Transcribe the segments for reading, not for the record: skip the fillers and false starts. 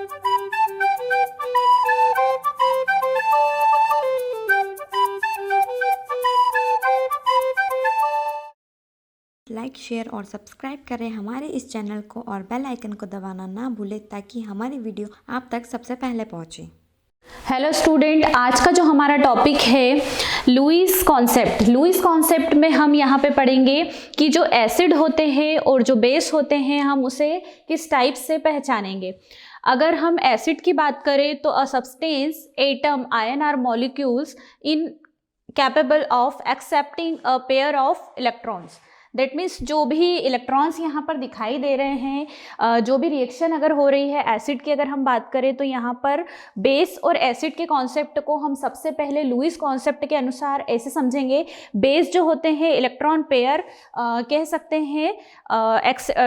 Like, share और subscribe करें हमारे इस चैनल को और बेल आइकन को दबाना ना भूलें ताकि हमारी वीडियो आप तक सबसे पहले पहुंचे। हेलो स्टूडेंट, आज का जो हमारा टॉपिक है लुईस कॉन्सेप्ट। लुईस कॉन्सेप्ट में हम यहाँ पे पढ़ेंगे कि जो एसिड होते हैं और जो बेस होते हैं हम उसे किस टाइप से पहचानेंगे। अगर हम एसिड की बात करें तो a substance, atom, ion or molecules in capable of accepting a pair of electrons. That means जो भी इलेक्ट्रॉन्स यहाँ पर दिखाई दे रहे हैं, जो भी रिएक्शन अगर हो रही है एसिड की अगर हम बात करें तो यहाँ पर बेस और एसिड के कॉन्सेप्ट को हम सबसे पहले लुईस कॉन्सेप्ट के अनुसार ऐसे समझेंगे। बेस जो होते हैं इलेक्ट्रॉन पेयर कह सकते हैं,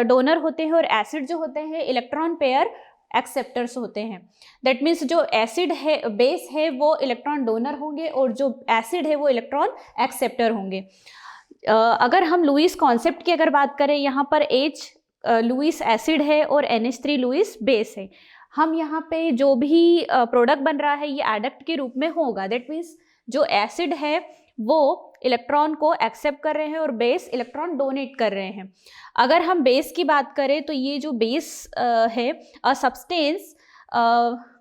डोनर होते हैं, और एसिड जो होते हैं इलेक्ट्रॉन पेयर एक्सेप्टर्स होते हैं। दैट मीन्स जो एसिड है, बेस है, वो इलेक्ट्रॉन डोनर होंगे और जो एसिड है वो इलेक्ट्रॉन एक्सेप्टर होंगे। अगर हम लुईस कॉन्सेप्ट की अगर बात करें, यहाँ पर H लुईस एसिड है और NH3 लुईस बेस है। हम यहाँ पे जो भी प्रोडक्ट बन रहा है ये एडक्ट के रूप में होगा। दैट मीन्स जो एसिड है वो इलेक्ट्रॉन को एक्सेप्ट कर रहे हैं और बेस इलेक्ट्रॉन डोनेट कर रहे हैं। अगर हम बेस की बात करें तो ये जो बेस है a substance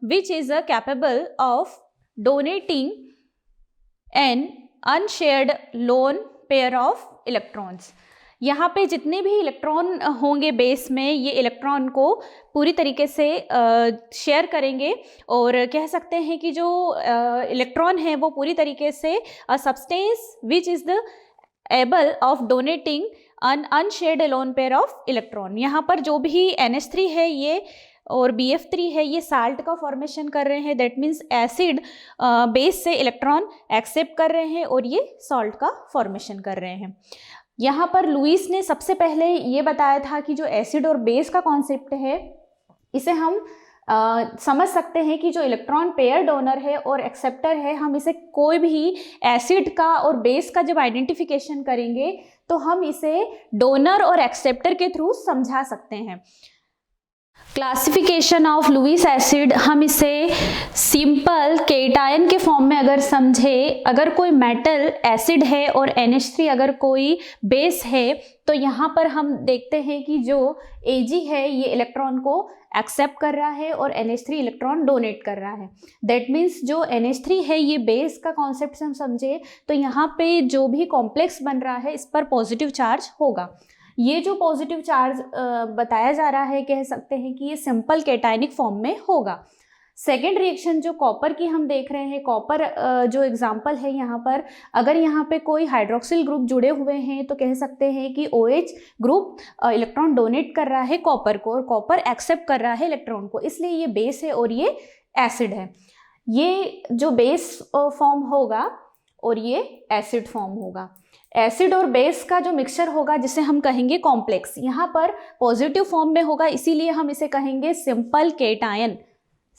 which is a capable of donating an unshared lone pair of electrons. यहाँ पे जितने भी इलेक्ट्रॉन होंगे बेस में, ये इलेक्ट्रॉन को पूरी तरीके से शेयर करेंगे और कह सकते हैं कि जो इलेक्ट्रॉन है वो पूरी तरीके से a substance which is the able of donating an unshared lone pair of electron. यहाँ पर जो भी NH3 है ये और BF3 है ये साल्ट का फॉर्मेशन कर रहे हैं। दैट मीन्स एसिड बेस से इलेक्ट्रॉन एक्सेप्ट कर रहे हैं और ये सॉल्ट का फॉर्मेशन कर रहे हैं। यहाँ पर लुईस ने सबसे पहले ये बताया था कि जो एसिड और बेस का कॉन्सेप्ट है इसे हम समझ सकते हैं कि जो इलेक्ट्रॉन पेयर डोनर है और एक्सेप्टर है, हम इसे कोई भी एसिड का और बेस का जब आइडेंटिफिकेशन करेंगे तो हम इसे डोनर और एक्सेप्टर के थ्रू समझा सकते हैं। क्लासिफिकेशन ऑफ लुईस एसिड, हम इसे सिंपल केटायन के फॉर्म में अगर समझे, अगर कोई मेटल एसिड है और NH3 अगर कोई बेस है तो यहाँ पर हम देखते हैं कि जो Ag है ये इलेक्ट्रॉन को एक्सेप्ट कर रहा है और NH3 इलेक्ट्रॉन डोनेट कर रहा है। दैट मीन्स जो NH3 है ये बेस का कॉन्सेप्ट हम समझे तो यहाँ पे जो भी कॉम्प्लेक्स बन रहा है इस पर पॉजिटिव चार्ज होगा। ये जो पॉजिटिव चार्ज बताया जा रहा है कह सकते हैं कि ये सिंपल केटायनिक फॉर्म में होगा। सेकेंड रिएक्शन जो कॉपर की हम देख रहे हैं, कॉपर जो एग्जांपल है यहाँ पर, अगर यहाँ पे कोई हाइड्रोक्सिल ग्रुप जुड़े हुए हैं तो कह सकते हैं कि OH ग्रुप इलेक्ट्रॉन डोनेट कर रहा है कॉपर को और कॉपर एक्सेप्ट कर रहा है इलेक्ट्रॉन को, इसलिए ये बेस है और ये एसिड है। ये जो बेस फॉर्म होगा और ये एसिड फॉर्म होगा। एसिड और बेस का जो मिक्सचर होगा जिसे हम कहेंगे कॉम्प्लेक्स, यहाँ पर पॉजिटिव फॉर्म में होगा इसीलिए हम इसे कहेंगे सिंपल केटायन।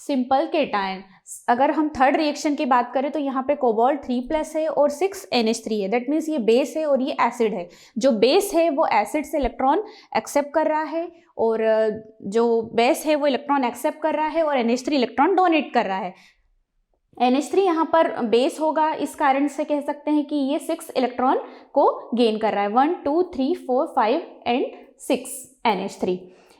Simple cation. अगर हम थर्ड रिएक्शन की बात करें तो यहाँ पे कोबाल्ट 3+ है और 6 NH3 है। दैट मीन्स ये बेस है और ये एसिड है। जो बेस है वो एसिड से इलेक्ट्रॉन एक्सेप्ट कर रहा है और जो बेस है वो इलेक्ट्रॉन एक्सेप्ट कर रहा है और NH3 इलेक्ट्रॉन डोनेट कर रहा है। NH3 यहाँ पर बेस होगा, इस कारण से कह सकते हैं कि ये 6 इलेक्ट्रॉन को गेन कर रहा है। 1 2 3 4 5 एंड 6 NH3।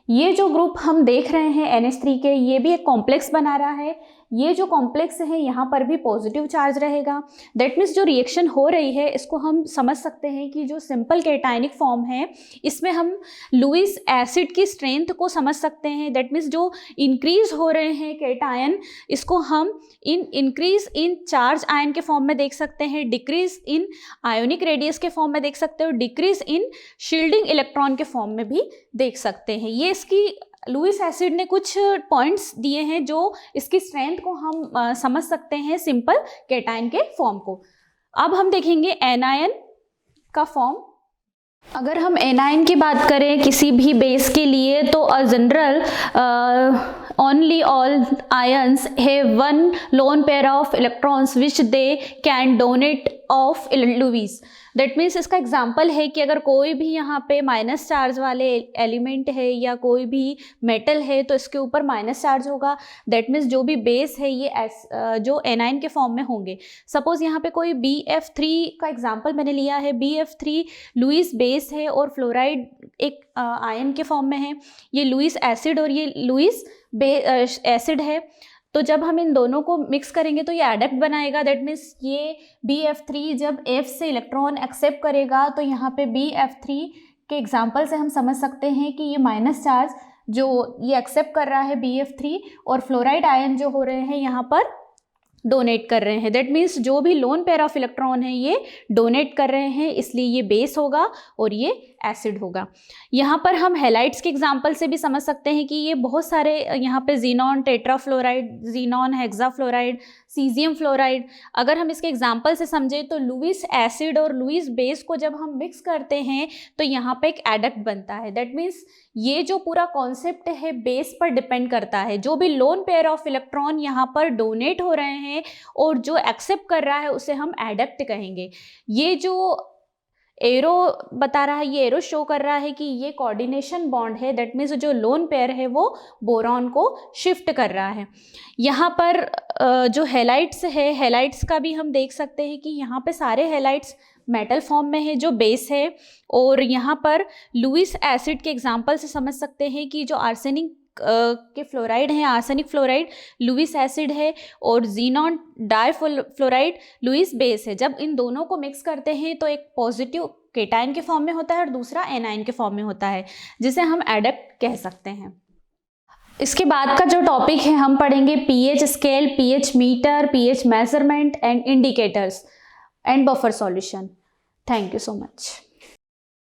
ये जो ग्रुप हम देख रहे हैं NH3 के, ये भी एक कॉम्प्लेक्स बना रहा है। ये जो कॉम्प्लेक्स है यहाँ पर भी पॉजिटिव चार्ज रहेगा। दैट मीन्स जो रिएक्शन हो रही है इसको हम समझ सकते हैं कि जो सिंपल केटायनिक फॉर्म है इसमें हम लुईस एसिड की स्ट्रेंथ को समझ सकते हैं। दैट मीन्स जो इंक्रीज हो रहे हैं केटायन, इसको हम इंक्रीज इन चार्ज आयन के फॉर्म में देख सकते हैं, डिक्रीज इन आयोनिक रेडियस के फॉर्म में देख सकते हैं और डिक्रीज इन शील्डिंग इलेक्ट्रॉन के फॉर्म में भी देख सकते हैं। ये इसकी लुईस एसिड ने कुछ पॉइंट्स दिए हैं जो इसकी स्ट्रेंथ को हम समझ सकते हैं सिंपल केटायन के फॉर्म को। अब हम देखेंगे एनायन का फॉर्म। अगर हम एनायन की बात करें किसी भी बेस के लिए तो a general only all ions have one lone pair of electrons which they can donate of Lewis। That means इसका एग्जाम्पल है कि अगर कोई भी यहाँ पे माइनस चार्ज वाले एलिमेंट है या कोई भी मेटल है तो इसके ऊपर माइनस चार्ज होगा। दैट मीन्स जो भी बेस है ये जो एनायन के फॉर्म में होंगे। सपोज यहाँ पे कोई BF3 का एग्जाम्पल मैंने लिया है। BF3 लुईस बेस है और फ्लोराइड एक आयन के फॉर्म में है। ये लुईस एसिड और ये लुईस एसिड है। तो जब हम इन दोनों को मिक्स करेंगे तो ये एडक्ट बनाएगा। दैट मीन्स ये BF3 जब F से इलेक्ट्रॉन एक्सेप्ट करेगा तो यहाँ पे BF3 के एग्जाम्पल से हम समझ सकते हैं कि ये माइनस चार्ज जो ये एक्सेप्ट कर रहा है BF3 और फ्लोराइड आयन जो हो रहे हैं यहाँ पर डोनेट कर रहे हैं। दैट मीन्स जो भी लोन पेयर ऑफ इलेक्ट्रॉन है ये डोनेट कर रहे हैं, इसलिए ये बेस होगा और ये एसिड होगा। यहाँ पर हम हैलाइड्स के एग्जाम्पल से भी समझ सकते हैं कि ये बहुत सारे यहाँ पे xenon tetrafluoride, xenon hexafluoride, caesium fluoride, अगर हम इसके एग्जाम्पल से समझें तो लुईस एसिड और लुईस बेस को जब हम मिक्स करते हैं तो यहाँ पे एक एडक्ट बनता है। दैट मीन्स ये जो पूरा कॉन्सेप्ट है बेस पर डिपेंड करता है। जो भी लोन पेयर ऑफ इलेक्ट्रॉन यहाँ पर डोनेट हो रहे हैं और जो एक्सेप्ट कर रहा है उसे हम एडक्ट कहेंगे। ये जो एरो बता रहा है, ये एरो शो कर रहा है कि ये कोऑर्डिनेशन बॉन्ड है। दैट मीन्स जो लोन पेयर है वो बोरॉन को शिफ्ट कर रहा है। यहाँ पर जो हैलाइड्स है, हैलाइड्स का भी हम देख सकते हैं कि यहाँ पे सारे हैलाइड्स मेटल फॉर्म में है जो बेस है। और यहाँ पर लुईस एसिड के एग्जाम्पल से समझ सकते हैं कि जो आर्सेनिक के फ्लोराइड हैं, आर्सेनिक फ्लोराइड लुईस एसिड है और जीनॉन डाइफ्लोराइड लुईस बेस है। जब इन दोनों को मिक्स करते हैं तो एक पॉजिटिव केटायन के फॉर्म में होता है और दूसरा एनायन के फॉर्म में होता है, जिसे हम एडक्ट कह सकते हैं। इसके बाद का जो टॉपिक है हम पढ़ेंगे pH scale, pH metre, pH measurement and indicators and buffer solution. Thank you so much.